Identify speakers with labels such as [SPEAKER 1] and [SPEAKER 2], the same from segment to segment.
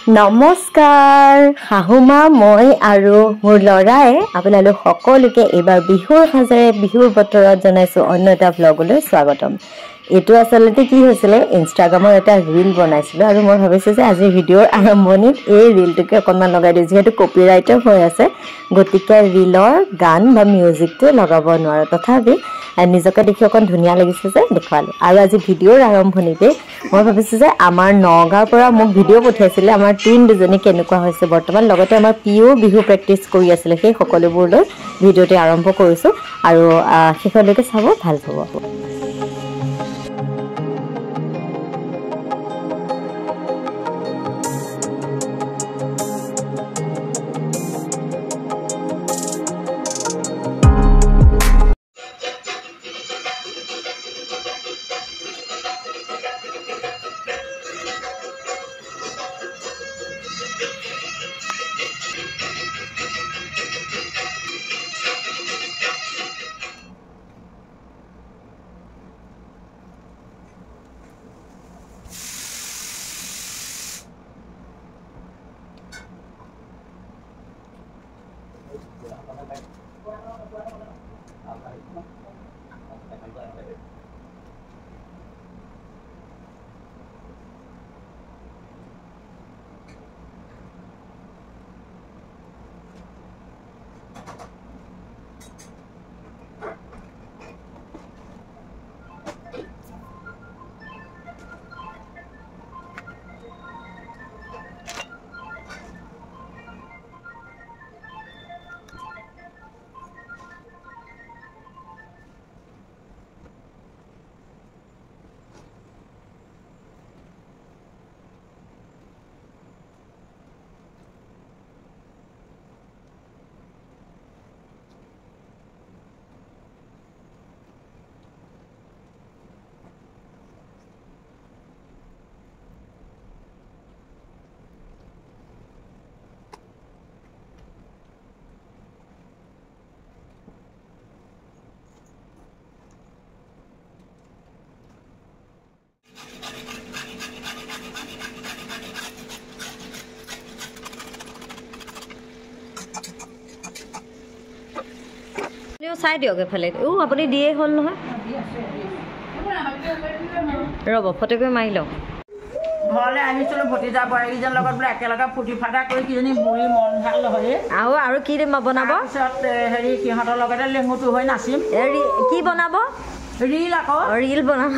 [SPEAKER 1] নমস্কাৰ হাহুমা মই আৰু মোৰ লৰাই আপোনালোক সকলোকে এবাৰ বিহুৰ সাজেৰে বিহুৰ বতৰত জনাইছো অন্য এটা ব্লগলৈ স্বাগতম। এটো আসলতে কি হৈছিল ইনষ্টাগ্ৰামৰ এটা ৰীল বনাইছিল আৰু মই ভাবিছো যে আজি ভিডিওৰ আৰম্ভণিত এই ৰীলটোকে অকনমান লগাই দিও যেহেতু কপিৰাইটৰ হৈ আছে গতিকে ৰীলৰ গান বা মিউজিকটো লগাব নোৱাৰো তথাপি নিজকে দেখি অকন ধুনিয়া লাগিছে যে দেখালো আৰু আজি ভিডিওৰ আৰম্ভণিতে মই ভাবিছো যে আমাৰ নগাঁৱৰ পৰা মোক ভিডিও পঠাইছিল আমাৰ টিম দুজনী কেনেকুৱা হৈছে বৰ্তমান লগতে আমাৰ পিও বিহু প্ৰেক্টিছ কৰি আছিল সেই সকলোবোৰ লৈ ভিডিওটি আৰম্ভ কৰিছো আৰু শেষলৈকে চাব ভাল পাব। চাই দিয়ক এফালে আপুনি দিয়ে হ'ল নহয় ৰ'ব ফটোকে মাৰি লওঁ ঘৰলৈ আহিছিলোঁ ভতিজা বোৱাৰীকেইজনৰ লগত বোলে একেলগে ফূৰ্তি ফাৰ্তা কৰি কিজনী বুঢ়ী মন ভাল হয় আৰু কি বনাব পিছত হেৰি সিহঁতৰ লগতে লেঙুটো হৈ নাচিম কি বনাব ৰীল আকৌ ৰীল বনাব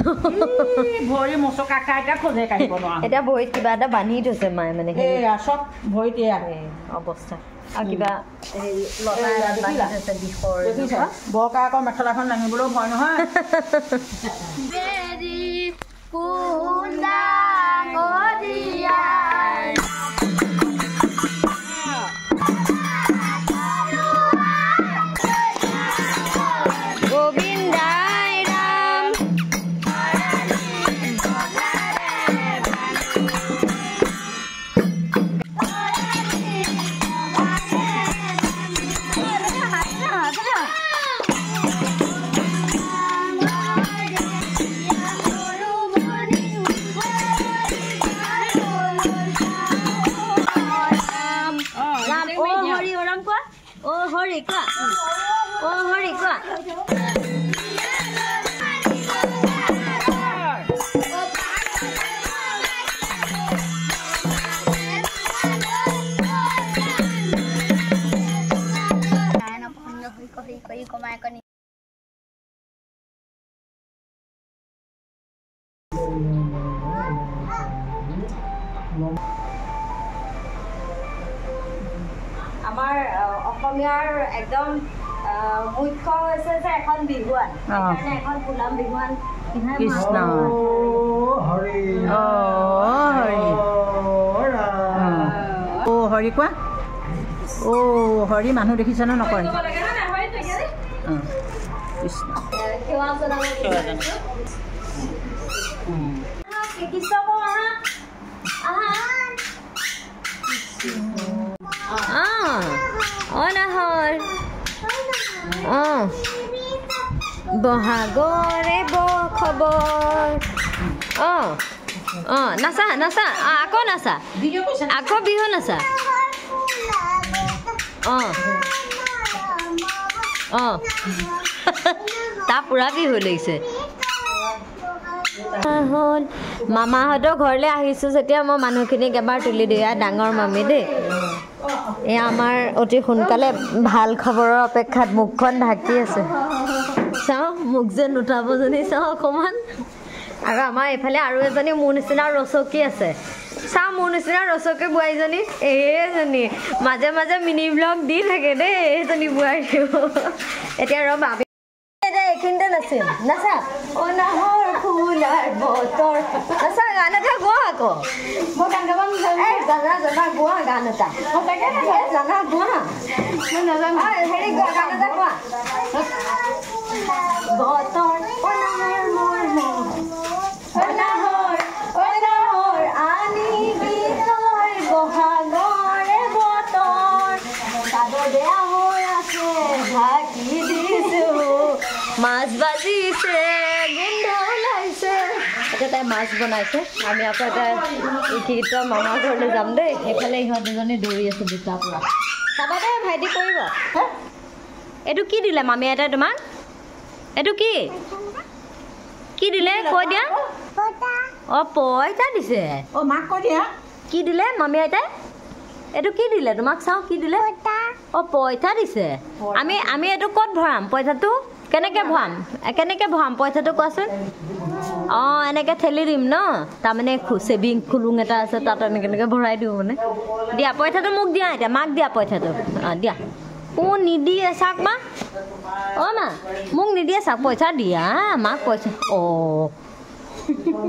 [SPEAKER 1] ভৰি মোচকা খাইটা খোজে কাঢ়িব নোৱাৰো এতিয়া ভৰিত কিবা এটা বান্ধি থৈছে মায়ে মানে সেয়া চব ভৰিতে আহে অৱস্থা আৰু কিবা বৰকা আকৌ মেখেলাখন দাঙিবলৈও ভয় নহয় আমাৰ অসমীয়াৰ একদম মুখ্য হৈছে যে এখন বিহুৱান এখন গোলাম বিহুৱান কৃষ্ণ হৰি অ হৰি কোৱা অ হৰি মানুহ দেখিছে ন নকয় কৃষ্ণ বহাগৰে খবৰ নাচা নাচা আকৌ নাচা আকৌ বিহু নাচা তাৰ পুৰা বিহু লাগিছে হ'ল মামাহঁতৰ ঘৰলৈ আহিছোঁ যেতিয়া মই মানুহখিনিক এবাৰ তুলি দিওঁ এয়া ডাঙৰ মামী দেই এয়া আমাৰ অতি সোনকালে ভাল খবৰৰ অপেক্ষাত মুখখন ঢাকি আছে চাওঁ মোক যে নুঠাবজনী চাওঁ অকণমান আৰু আমাৰ এইফালে আৰু এজনী মোৰ নিচিনা ৰচকী আছে চাওঁ মোৰ নিচিনা ৰচকী বোৱাৰীজনী এইজনী মাজে মাজে মিনি ব্লগ দি থাকে দেই এইজনী বোৱাৰীও এতিয়া ৰ'বা এইখিনিতে নাচিম নাচা অনাহৰ ফুলাৰ বতৰ নাচা গান এটা গোৱা আকৌ মই গান গাব জানা জানা গোৱা গান এটা জানা গোৱা হেৰি গোৱা গান এটা গোৱা বতৰ অনাহৰ মোৰ অনাহৰ অনাহৰ আনি গীতৰ বহাগৰে বতৰ চাদৰ বেয়া হৈ আছে ঢাকি দিছোঁ মাছ বাজিছে গোন্ধ ওলাইছে এতিয়া তাই মাছ বনাইছে আমি আকৌ এটা এইকেইটা মামাৰ ঘৰলৈ যাম দেই সেইফালে ইহঁত দুজনী দৌৰি আছে দুটা পৰা চাবা দেই ভাইটি কৰিব এইটো কি দিলে মামী এটাই তোমাক এইটো কি কি দিলে কৈ দিয়া পইচা দিছে
[SPEAKER 2] মাক কৈ দিয়া
[SPEAKER 1] কি দিলে মামী আইতাই এইটো কি দিলে তোমাক চাওঁ কি দিলে পইচা দিছে আমি এইটো ক'ত ভৰাম পইচাটো কেনেকৈ ভৰাম পইচাটো কোৱাচোন এনেকৈ ঠেলি দিম ন তাৰমানে ছেভিং খুলুং এটা আছে তাত এনেকৈ ভৰাই দিওঁ মানে দিয়া পইচাটো মোক দিয়া এতিয়া মাক দিয়া পইচাটো দিয়া নিদিয়ে চাওক মা মা মোক নিদিয়ে চাওক পইচা দিয়া মাক পইচা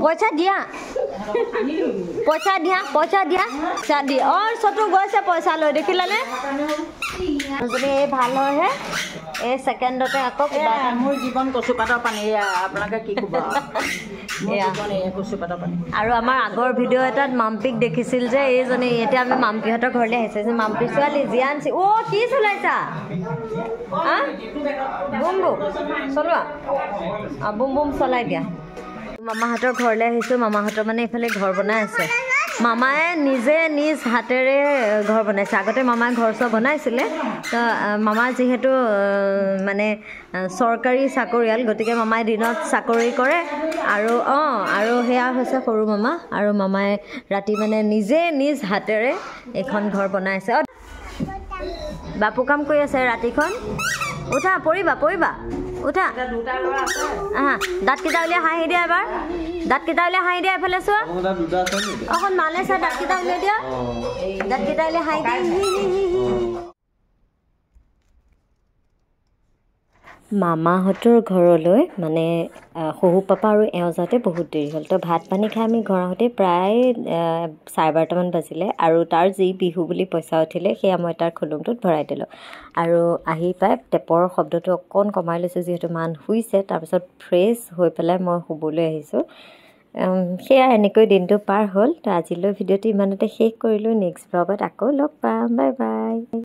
[SPEAKER 1] পইচা দিয়া চটো গৈছে পইচা লৈ দেখিলানে এই ভাল হয়হে এই ছেকেণ্ডতে আকৌ
[SPEAKER 2] মোৰ জীৱন কচুপাতৰ পানী আপোনালোকে কি ক'ব কচুপাতৰ পানী
[SPEAKER 1] আৰু আমাৰ আগৰ ভিডিঅ' এটাত মাম্পীক দেখিছিল যে এইজনী এতিয়া আমি মাম্পীহঁতৰ ঘৰলৈ আহিছে যে মাম্পী ছোৱালী জীয়ানচি কি চলাইছা বুম বুম চলোৱা বুম বুম চলাই দিয়া মামাহঁতৰ ঘৰলৈ আহিছোঁ মামাহঁতৰ মানে এইফালে ঘৰ বনাই আছে মামায়ে নিজে নিজ হাতেৰে ঘৰ বনাইছে আগতে মামায়ে ঘৰ চৰ বনাইছিলে তো মামা যিহেতু মানে চৰকাৰী চাকৰিয়াল গতিকে মামায়ে দিনত চাকৰি কৰে আৰু আৰু সেয়া হৈছে সৰু মামা আৰু মামায়ে ৰাতি মানে নিজে নিজ হাতেৰে এখন ঘৰ বনাইছে বাপু কাম কৰি আছে ৰাতিখন উঠা পৰিবা উঠা দাঁতকেইটা উলিয়াই হাঁহি দিয়া এবাৰ দাঁতকেইটা উলিয়াই হাঁহি দিয়া এফালে চোৱা অকণ মালে চা দাঁতকেইটা উলিয়াই দিয়া দাঁতকেইটা উলিয়াই হাঁহি দিয়া মামাহঁতৰ ঘৰলৈ মানে শহু পাপা আৰু এওঁ যাওঁতে বহুত দেৰি হ'ল তো ভাত পানী খাই আমি ঘৰ আহোঁতে প্ৰায় 12:30মান বাজিলে আৰু তাৰ যি বিহু বুলি পইচা উঠিলে সেয়া মই তাৰ খুলুংটোত ভৰাই দিলোঁ আৰু আহি পাই টেপৰ শব্দটো অকণ কমাই লৈছোঁ যিহেতু মান শুইছে তাৰপিছত ফ্ৰেছ হৈ পেলাই মই শুবলৈ আহিছোঁ সেয়া এনেকৈ দিনটো পাৰ হ'ল তো আজিলৈ ভিডিঅ'টো ইমানতে শেষ কৰিলোঁ নেক্সট ব্লগত আকৌ লগ পাম বাই বাই